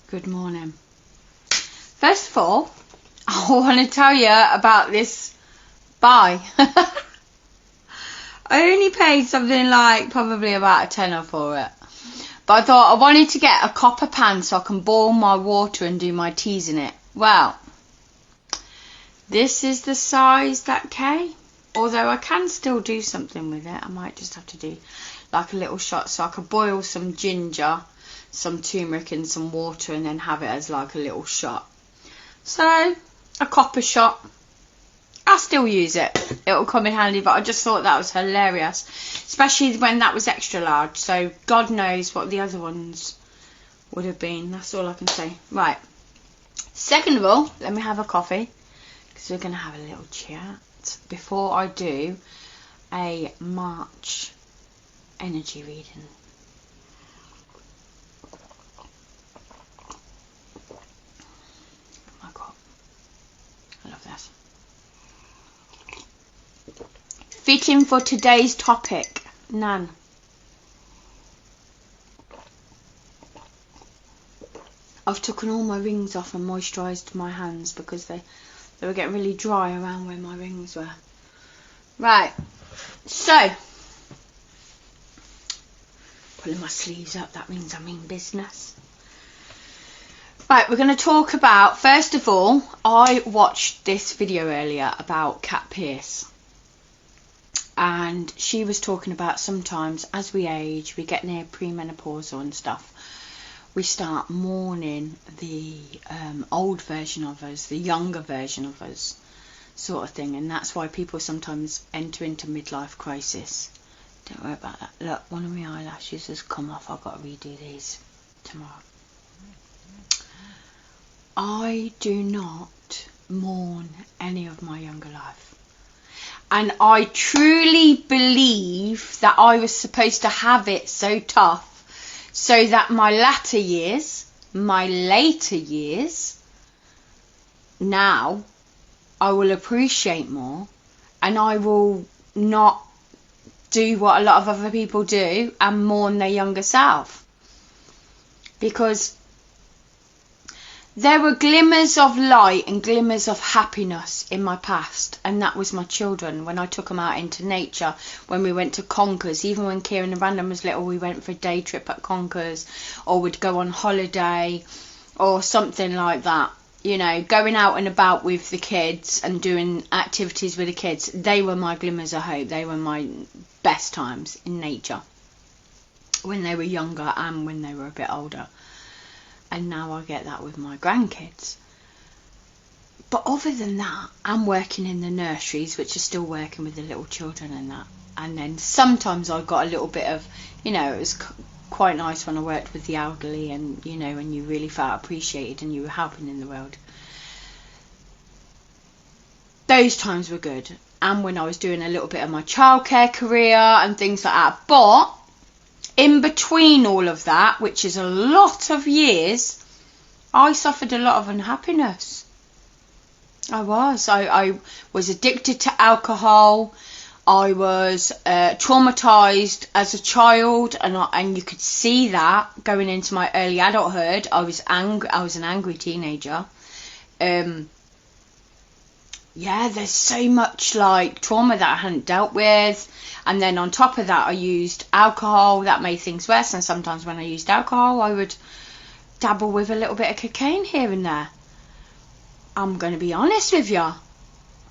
Good morning. First of all, I want to tell you about this buy. I only paid something like probably about a tenner for it. But I thought I wanted to get a copper pan so I can boil my water and do my teas in it. Well, this is the size that came. Although I can still do something with it. I might just have to do like a little shot so I could boil some ginger, some turmeric and some water and then have it as like a little shot. So, a copper shot. I'll still use it. It'll come in handy, but I just thought that was hilarious. Especially when that was extra large. So, God knows what the other ones would have been. That's all I can say. Right. Second of all, let me have a coffee. Because we're going to have a little chat before I do a March energy reading. Oh my God. I love this. Fitting for today's topic, Nan. I've taken all my rings off and moisturised my hands because they were getting really dry around where my rings were. Right, so pulling my sleeves up, that means I mean business. Right, we're going to talk about, first of all, I watched this video earlier about Kat Pearce. And she was talking about sometimes as we age, we get near premenopausal and stuff, we start mourning the old version of us, the younger version of us, sort of thing. And that's why people sometimes enter into midlife crisis. Don't worry about that. Look, one of my eyelashes has come off. I've got to redo these tomorrow. I do not mourn any of my younger life. And I truly believe that I was supposed to have it so tough so that my latter years, my later years, now I will appreciate more and I will not do what a lot of other people do and mourn their younger self. Because there were glimmers of light and glimmers of happiness in my past, and that was my children. When I took them out into nature, when we went to Conkers, even when Kieran and Brandon was little, we went for a day trip at Conkers, or would go on holiday, or something like that. You know, going out and about with the kids and doing activities with the kids. They were my glimmers of hope. They were my best times in nature. When they were younger and when they were a bit older. And now I get that with my grandkids. But other than that, I'm working in the nurseries, which are still working with the little children and that. And then sometimes I got a little bit of, you know, it was quite nice when I worked with the elderly and, you know, when you really felt appreciated and you were helping in the world. Those times were good. And when I was doing a little bit of my childcare career and things like that. But in between all of that, which is a lot of years, I suffered a lot of unhappiness. I was addicted to alcohol. I was traumatized as a child, and you could see that going into my early adulthood. I was an angry teenager. Yeah, there's so much like trauma that I hadn't dealt with. And then on top of that, I used alcohol. That made things worse. And sometimes when I used alcohol, I would dabble with a little bit of cocaine here and there. I'm going to be honest with you.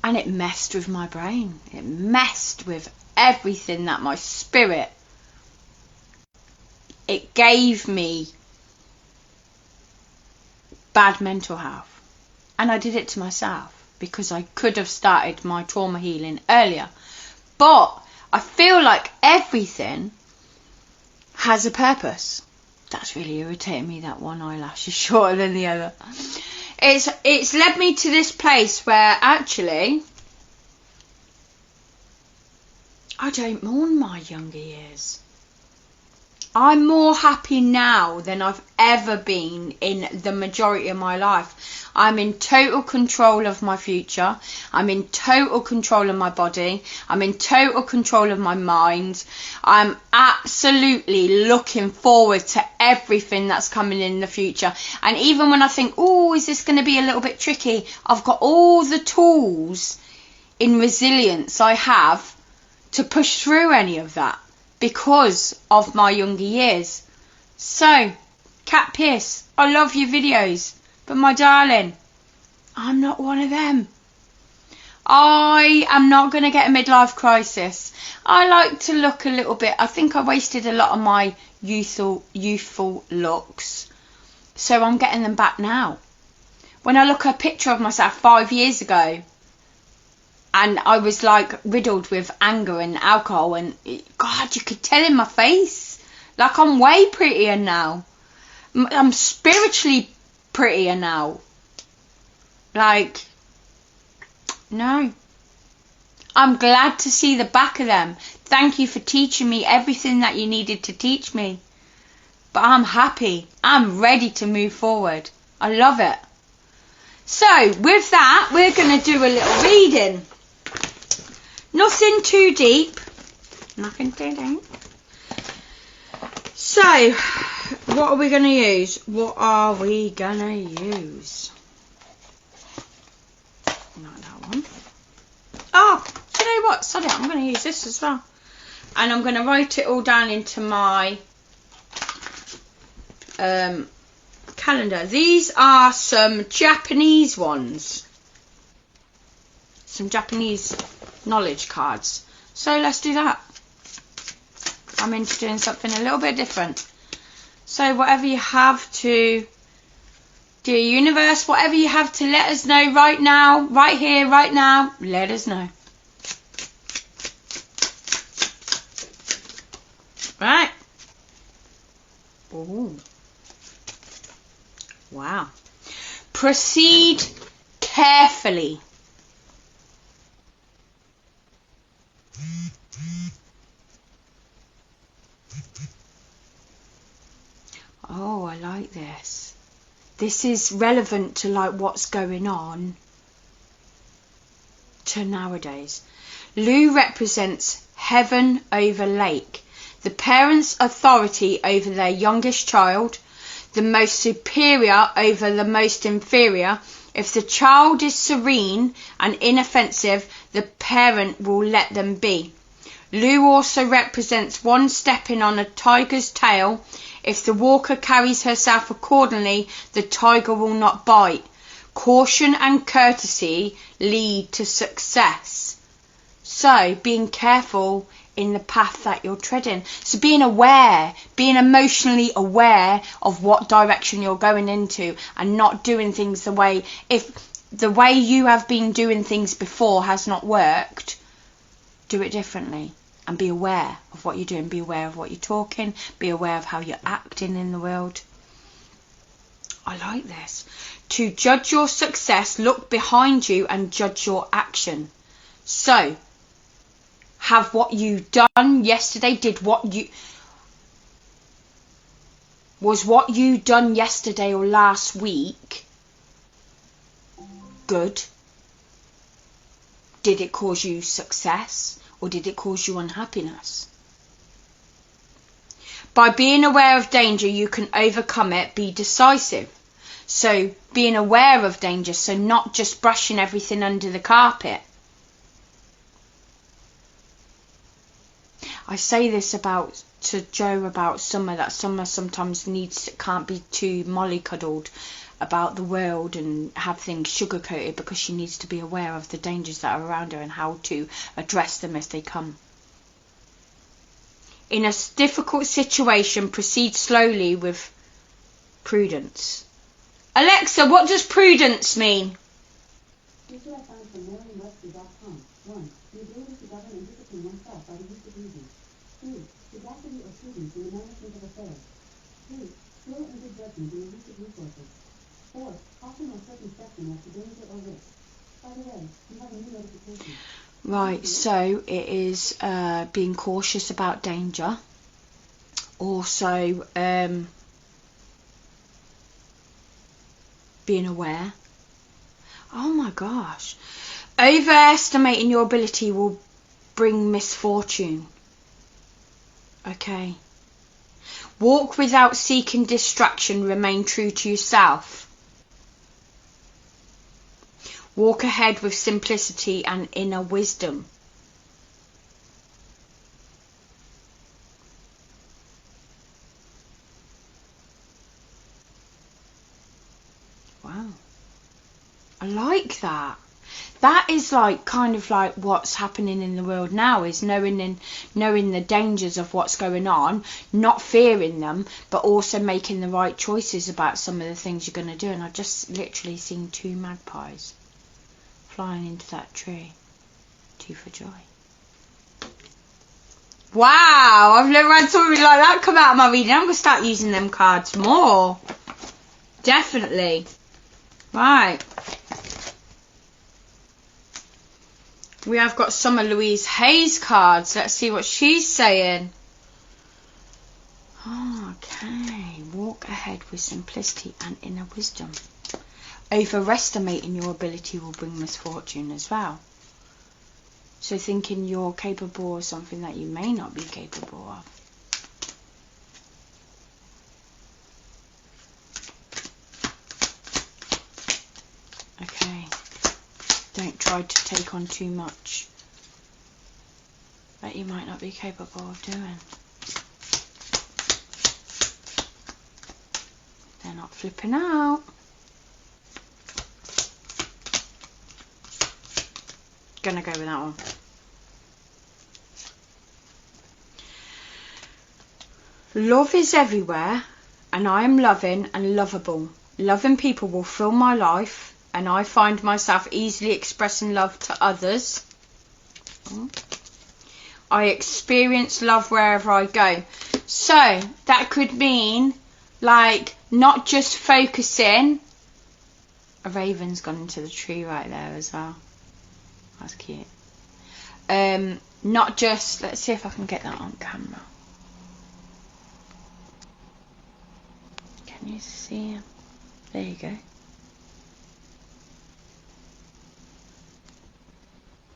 And it messed with my brain. It messed with everything that my spirit. It gave me bad mental health. And I did it to myself. Because I could have started my trauma healing earlier. But I feel like everything has a purpose. That's really irritating me, that one eyelash is shorter than the other. It's led me to this place where actually I don't mourn my younger years. I'm more happy now than I've ever been in the majority of my life. I'm in total control of my future. I'm in total control of my body. I'm in total control of my mind. I'm absolutely looking forward to everything that's coming in the future. And even when I think, oh, is this going to be a little bit tricky? I've got all the tools in resilience I have to push through any of that, because of my younger years. So, Kat Pierce, I love your videos, but my darling, I'm not one of them. I am not going to get a midlife crisis. I like to look a little bit. I think I wasted a lot of my youthful looks, so I'm getting them back now. When I look at a picture of myself 5 years ago, and I was like riddled with anger and alcohol, and God, you could tell in my face. Like, I'm way prettier now. I'm spiritually prettier now. Like, no. I'm glad to see the back of them. Thank you for teaching me everything that you needed to teach me. But I'm happy. I'm ready to move forward. I love it. So, with that, we're going to do a little reading. Nothing too deep. Nothing too deep. So, what are we going to use? What are we going to use? Not that one. Oh, do you know what? Sorry, I'm going to use this as well. And I'm going to write it all down into my calendar. These are some Japanese ones. Some Japanese knowledge cards. So let's do that. I'm into doing something a little bit different. So whatever you have to, dear universe, whatever you have to let us know right now, right here, right now, let us know. Right. Ooh. Wow. Proceed carefully. Oh, I like this. This is relevant to like what's going on to nowadays. Lu represents heaven over lake, the parent's authority over their youngest child, the most superior over the most inferior. If the child is serene and inoffensive, the parent will let them be. Lu also represents one stepping on a tiger's tail. If the walker carries herself accordingly, the tiger will not bite. Caution and courtesy lead to success. So, being careful in the path that you're treading. So being aware, being emotionally aware of what direction you're going into, and not doing things the way, if the way you have been doing things before has not worked, do it differently. And be aware of what you're doing, be aware of what you're talking, be aware of how you're acting in the world. I like this. To judge your success, look behind you and judge your action. So, have what you done yesterday, was what you done yesterday or last week good? Did it cause you success? Or did it cause you unhappiness? By being aware of danger, you can overcome it. Be decisive. So being aware of danger, so not just brushing everything under the carpet. I say this to Joe about Summer, that Summer sometimes can't be too mollycoddled about the world and have things sugar-coated, because she needs to be aware of the dangers that are around her and how to address them as they come. In a difficult situation, proceed slowly with prudence. Alexa, what does prudence mean? This I found from MerriamWebster.com. 1. The ability to govern and discipline oneself by the use of reason. 2. Sagacity or prudence in the management of affairs. 3. Skill and good judgment in the use of resources. 4. Caution or circumspection as to danger or risk. By the way, you have a new notification. Right, so it is being cautious about danger. Also, being aware. Oh my gosh. Overestimating your ability will bring misfortune. Okay. Walk without seeking distraction. Remain true to yourself. Walk ahead with simplicity and inner wisdom. Wow. I like that. That is like kind of like what's happening in the world now, is knowing the dangers of what's going on, not fearing them, but also making the right choices about some of the things you're going to do. And I've just literally seen 2 magpies flying into that tree. 2 for joy. Wow, I've never had something like that come out of my reading. I'm going to start using them cards more. Definitely. Right. We have got Summer Louise Hayes cards. Let's see what she's saying. Okay. Walk ahead with simplicity and inner wisdom. Overestimating your ability will bring misfortune as well. So thinking you're capable of something that you may not be capable of. Okay. Don't try to take on too much that you might not be capable of doing. They're not flipping out. Gonna go with that one. Love is everywhere, and I am loving and lovable. Loving people will fill my life, and I find myself easily expressing love to others. I experience love wherever I go. So that could mean like not just focusing. A raven's gone into the tree right there as well. That's cute. Not just, let's see if I can get that on camera. Can you see him? There you go.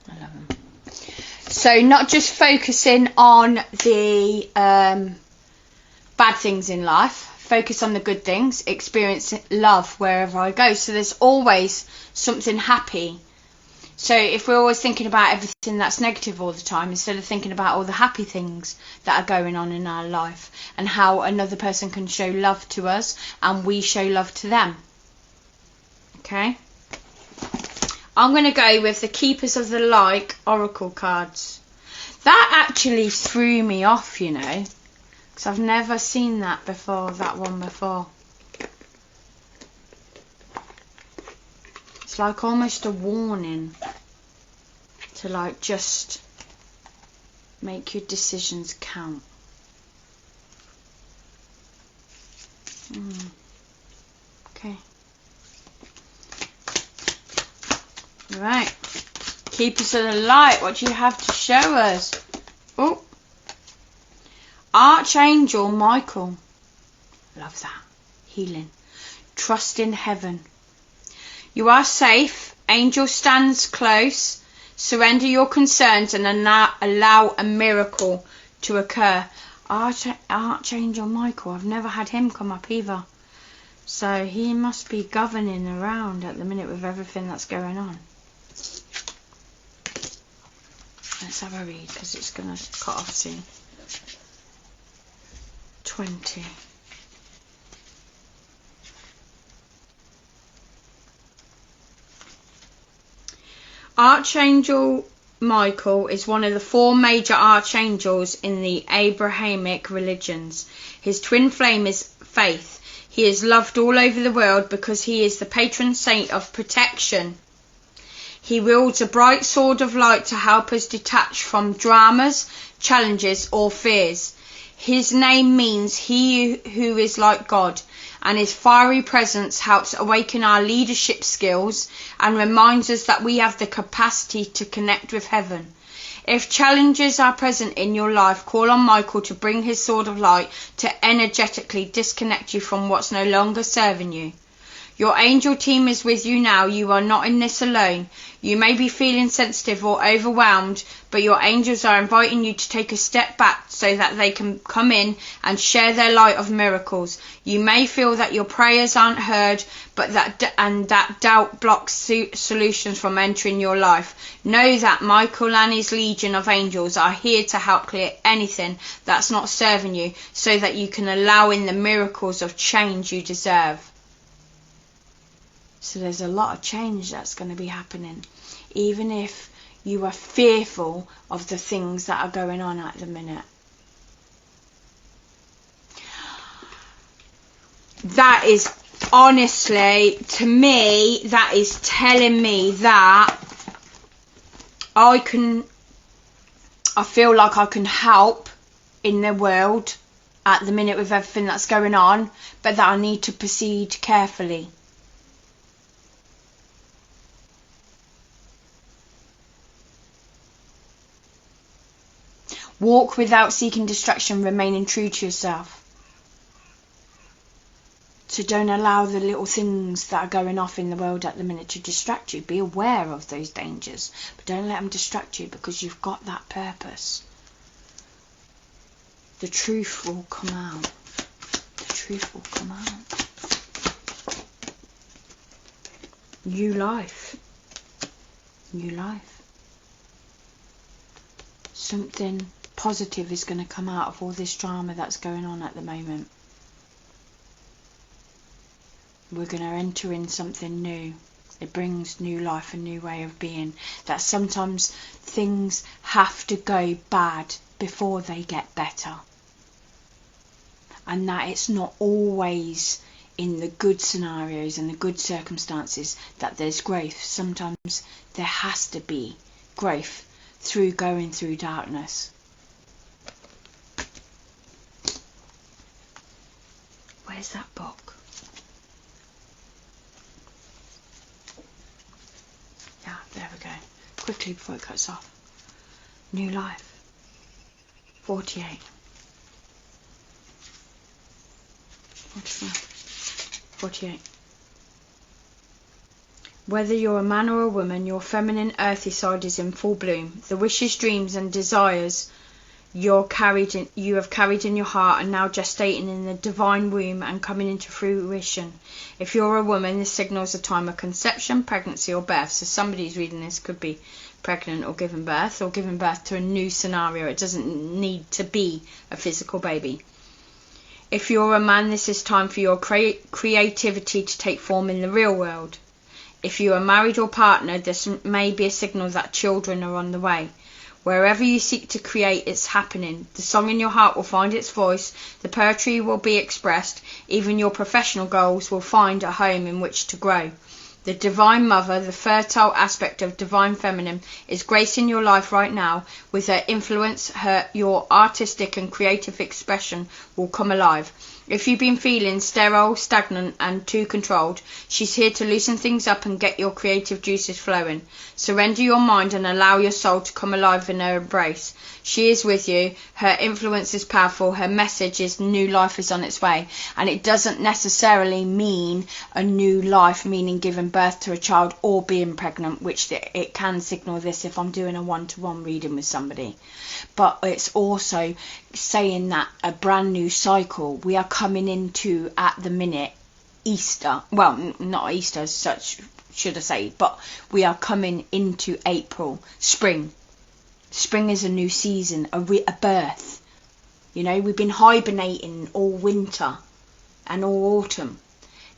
I love him. So not just focusing on the bad things in life, focus on the good things, experience love wherever I go. So there's always something happy. So if we're always thinking about everything that's negative all the time, instead of thinking about all the happy things that are going on in our life and how another person can show love to us and we show love to them. Okay? I'm going to go with the Keepers of the Light Oracle cards. That actually threw me off, you know, because I've never seen that before, that one before. It's like almost a warning to like just make your decisions count. Okay. Right. Keepers of the Light, what do you have to show us? Oh. Archangel Michael. Love that. Healing. Trust in heaven. You are safe. Angel stands close. Surrender your concerns and allow a miracle to occur. Archangel Michael. I've never had him come up either. So he must be governing around at the minute with everything that's going on. Let's have a read because it's going to cut off soon. 20. Archangel Michael is one of the 4 major archangels in the Abrahamic religions. His twin flame is faith. He is loved all over the world because he is the patron saint of protection. He wields a bright sword of light to help us detach from dramas, challenges or fears. His name means he who is like God, and his fiery presence helps awaken our leadership skills and reminds us that we have the capacity to connect with heaven. If challenges are present in your life, call on Michael to bring his sword of light to energetically disconnect you from what's no longer serving you. Your angel team is with you now. You are not in this alone. You may be feeling sensitive or overwhelmed, but your angels are inviting you to take a step back so that they can come in and share their light of miracles. You may feel that your prayers aren't heard, but that doubt blocks solutions from entering your life. Know that Michael and his legion of angels are here to help clear anything that's not serving you, so that you can allow in the miracles of change you deserve. So there's a lot of change that's going to be happening, even if you are fearful of the things that are going on at the minute. That is honestly, to me, that is telling me that I feel like I can help in the world at the minute with everything that's going on, but that I need to proceed carefully. Walk without seeking distraction, remaining true to yourself. So don't allow the little things that are going off in the world at the minute to distract you. Be aware of those dangers, but don't let them distract you, because you've got that purpose. The truth will come out. The truth will come out. New life. New life. Something positive is going to come out of all this drama that's going on at the moment. We're going to enter in something new. It brings new life, a new way of being. That sometimes things have to go bad before they get better. And that it's not always in the good scenarios and the good circumstances that there's growth. Sometimes there has to be growth through going through darkness. Where's that book? Yeah, there we go. Quickly before it cuts off. New life. 48. 48. Whether you're a man or a woman, your feminine earthy side is in full bloom. The wishes, dreams and desires you have carried in your heart are now gestating in the divine womb and coming into fruition. If you're a woman, this signals a time of conception, pregnancy or birth. So somebody's reading this could be pregnant or giving birth to a new scenario. It doesn't need to be a physical baby. If you're a man, this is time for your creativity to take form in the real world. If you are married or partnered, this may be a signal that children are on the way. Wherever you seek to create, it's happening. The song in your heart will find its voice, the poetry will be expressed, even your professional goals will find a home in which to grow. The Divine Mother, the fertile aspect of Divine Feminine, is gracing your life right now. With her influence, your artistic and creative expression will come alive. If you've been feeling sterile, stagnant and too controlled, she's here to loosen things up and get your creative juices flowing. Surrender your mind and allow your soul to come alive in her embrace. She is with you. Her influence is powerful. Her message is new life is on its way. And it doesn't necessarily mean a new life, meaning giving birth to a child or being pregnant, which it can signal this if I'm doing a one-to-one reading with somebody. But it's also saying that a brand new cycle. We are coming into, at the minute, Easter. Well, not Easter as such, should I say, but we are coming into April, spring. Spring is a new season, a birth. You know, we've been hibernating all winter and all autumn.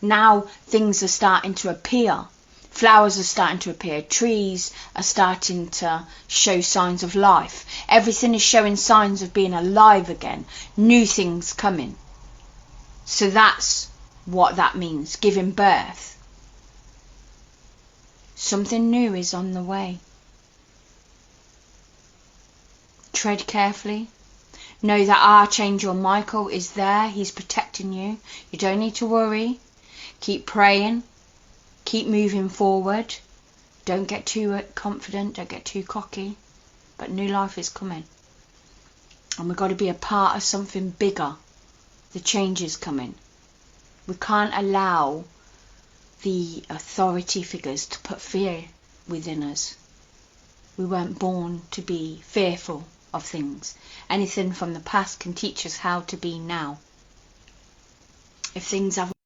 Now things are starting to appear. Flowers are starting to appear. Trees are starting to show signs of life. Everything is showing signs of being alive again. New things coming. So that's what that means, giving birth. Something new is on the way. Tread carefully. Know that Archangel Michael is there. He's protecting you. You don't need to worry. Keep praying. Keep moving forward. Don't get too confident. Don't get too cocky. but new life is coming. And we've got to be a part of something bigger. The change is coming. We can't allow the authority figures to put fear within us. We weren't born to be fearful of things. Anything from the past can teach us how to be now. If things haven't